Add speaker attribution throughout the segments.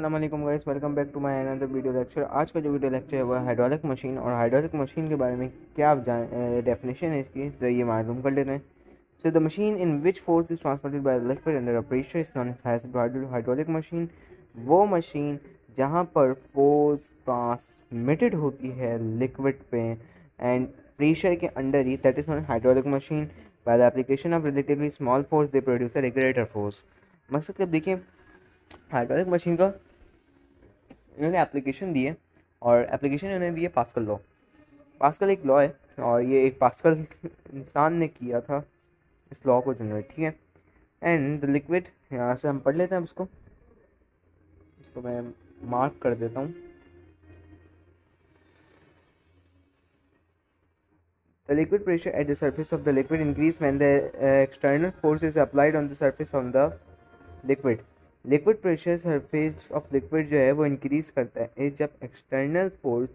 Speaker 1: अस्सलाम वालेकुम guys, welcome back to my another video lecture. आज का जो वीडियो लेक्चर है वो है हाइड्रोलिक मशीन। और हाइड्रोलिक मशीन के बारे में क्या डेफिनेशन है इसकी, तो ये मालूम कर लेते हैं। So the machine in which force is transmitted by the liquid under a pressure is known as hydraulic machine. वो मशीन जहाँ पर फोर्स ट्रांसमिटेड होती है लिक्विड पे एंड प्रेशर के अंडर ही, that is known hydraulic machine. By the application of relatively small force they produce a regulator force. मकसद कब देखिए, हाइड्रोलिक मशीन का इन्होंने एप्लीकेशन दी है और एप्लीकेशन इन्होंने दी है पास्कल लॉ। पास्कल एक लॉ है और ये एक पास्कल इंसान ने किया था इस लॉ को जनरेट, ठीक है। एंड द लिक्विड, यहाँ से हम पढ़ लेते हैं इसको मैं मार्क कर देता हूँ। The liquid pressure at the surface of the liquid increase when the external force is applied on the surface on the liquid. Liquid pressure surface of liquid जो है वो इंक्रीज करता है जब एक्सटर्नल फोर्स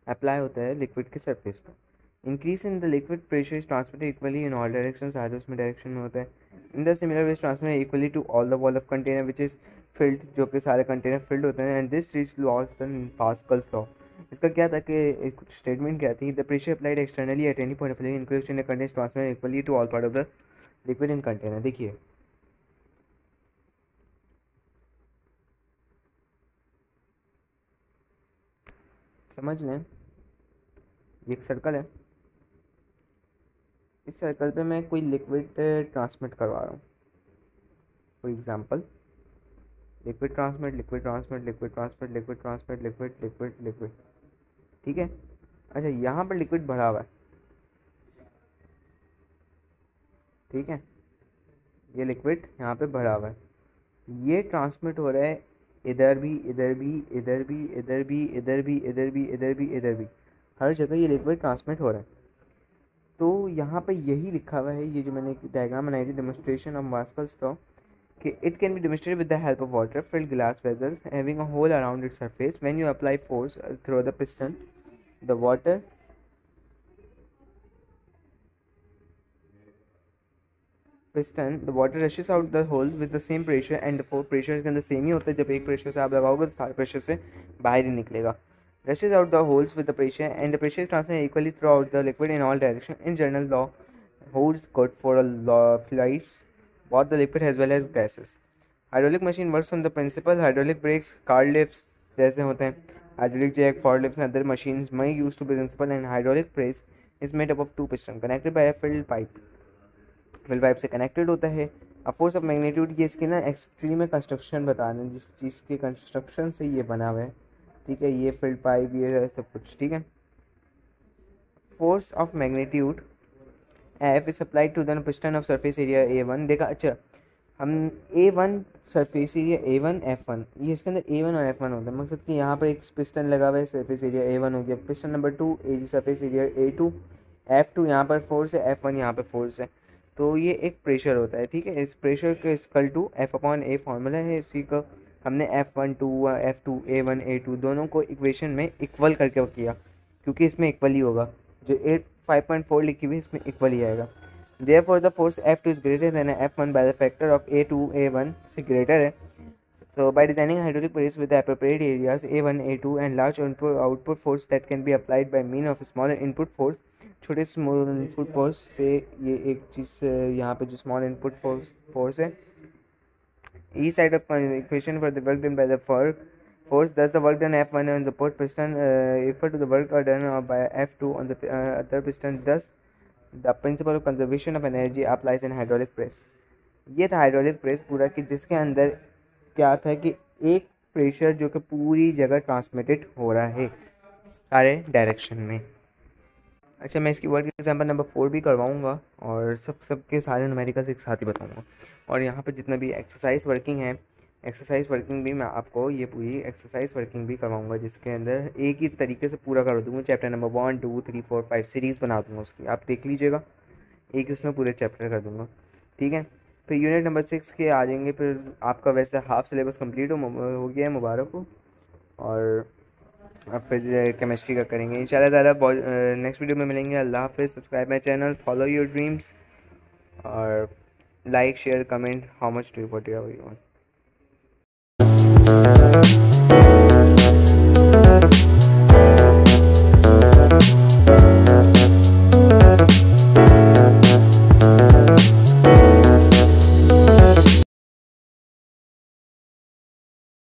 Speaker 1: अप्लाई होता है liquid के surface पर। Increase in the liquid pressure is transmitted equally in all direction, सारे उसमें डायरेक्शन में होता है। In the similar way transmitted equally to all the wall of container which is filled, जो कि सारे कंटेनर फिल्ड होते हैं। And this reach laws in Pascal's law. इसका क्या था कि एक स्टेटमेंट क्या थी, the pressure applied externally at any point of increase in the container transmitted equally to all part of the liquid in container. देखिए समझ लें, ये एक सर्कल है, इस सर्कल पे मैं कोई लिक्विड ट्रांसमिट करवा रहा हूँ। For example liquid transmit, liquid transmit, liquid transmit, liquid transmit, liquid liquid liquid, ठीक है। अच्छा, यहाँ पर लिक्विड भरा हुआ है, ठीक है, ये लिक्विड यहाँ पे भरा हुआ है, ये ट्रांसमिट हो रहा है इधर भी, इधर भी, इधर भी, इधर भी, इधर भी, इधर भी, इधर भी, इधर भी, हर जगह ये लिक्विड ट्रांसमिट हो रहा है। तो यहाँ पे यही लिखा हुआ है, ये जो मैंने डायग्राम बनाई थी, डेमोन्स्ट्रेशन ऑफ पास्कल्स लॉ, कि it can be demonstrated with the help of water filled glass vessels having a hole around its surface. When you apply force through the piston, the water rushes out the hole with the same pressure, and the pressure के अंदर same ही होता है। जब एक pressure से आप लगाओगे तो सारे प्रेशर से बाहर ही निकलेगा। Rushes out the holes with the pressure, and the pressure is transferred equally throughout the liquid in all directions. In general, law holds good for fluids, both the liquid as well as gases. Hydraulic machine works on the principle hydraulic brakes, card lifts जैसे होते हैं, hydraulic jack, for lifts and other machines may use to principle. And hydraulic press is made up of two piston connected by a filled pipe. Filled pipe से connected होता है। A force of magnitude, ये इसके ना extreme में construction बता रहे हैं, जिस चीज़ के कंस्ट्रक्शन से ये बना हुआ है, ठीक है, ये फिल्ड पाइप, ये सब कुछ, ठीक है। Force of magnitude F is applied to the piston of surface area A1। देखा, अच्छा, हम A1 surface area A1 F1, ये इसके अंदर A1 और F1 होता है। मकसद कि यहाँ पर एक पिस्टन लगा हुआ है, सरफेस एरिया A1 हो गया, piston number 2 surface area A2, F2 यहाँ पर फोर्स है, F1 यहाँ पर फोर्स है। तो ये एक प्रेशर होता है, ठीक है। इस प्रेशर के इक्वल टू F/A फार्मूला है, इसी को हमने F1 2 F2 A1 A2 दोनों को इक्वेशन में इक्वल करके किया, क्योंकि इसमें इक्वल ही होगा। जो 5.4 लिखी हुई है इसमें इक्वल ही आएगा। Therefore, the force F2 is greater than F1 by the factor of A2 A1 से greater है। So, by designing hydraulic press with the appropriate areas A1 A2 and large output force that can be applied by means of smaller input force, छोटे small input force से ये एक चीज़ यहाँ पे जो small input force है, each side of equation for the work done by the force, thus the work done F1 on the port piston equal to the work done by F2 on the other piston. Thus the principle of conservation of energy applies in hydraulic press. ये था hydraulic press पूरा, कि जिसके अंदर क्या था कि एक प्रेशर जो कि पूरी जगह ट्रांसमिटेड हो रहा है सारे डायरेक्शन में। अच्छा, मैं इसकी वर्ड एग्जाम्पल नंबर 4 भी करवाऊँगा और सबके सारे न्यूमेरिकल्स एक साथ ही बताऊँगा। और यहाँ पर जितना भी एक्सरसाइज वर्किंग है, एक्सरसाइज वर्किंग भी मैं आपको ये पूरी एक्सरसाइज वर्किंग भी करवाऊंगा, जिसके अंदर एक ही तरीके से पूरा कर दूंगा। चैप्टर नंबर 1 2 3 4 5 सीरीज़ बना दूंगा उसकी, आप देख लीजिएगा, एक उसमें पूरे चैप्टर कर दूंगा, ठीक है। फिर यूनिट नंबर 6 के आ जाएंगे, फिर आपका वैसे हाफ सिलेबस कंप्लीट हो गया है, मुबारक हो। और अब फिर केमिस्ट्री का करेंगे इंशाल्लाह ताला। नेक्स्ट वीडियो में मिलेंगे। अल्लाह हाफिज़। Subscribe my channel, follow your dreams, और like share comment how much do you what you want.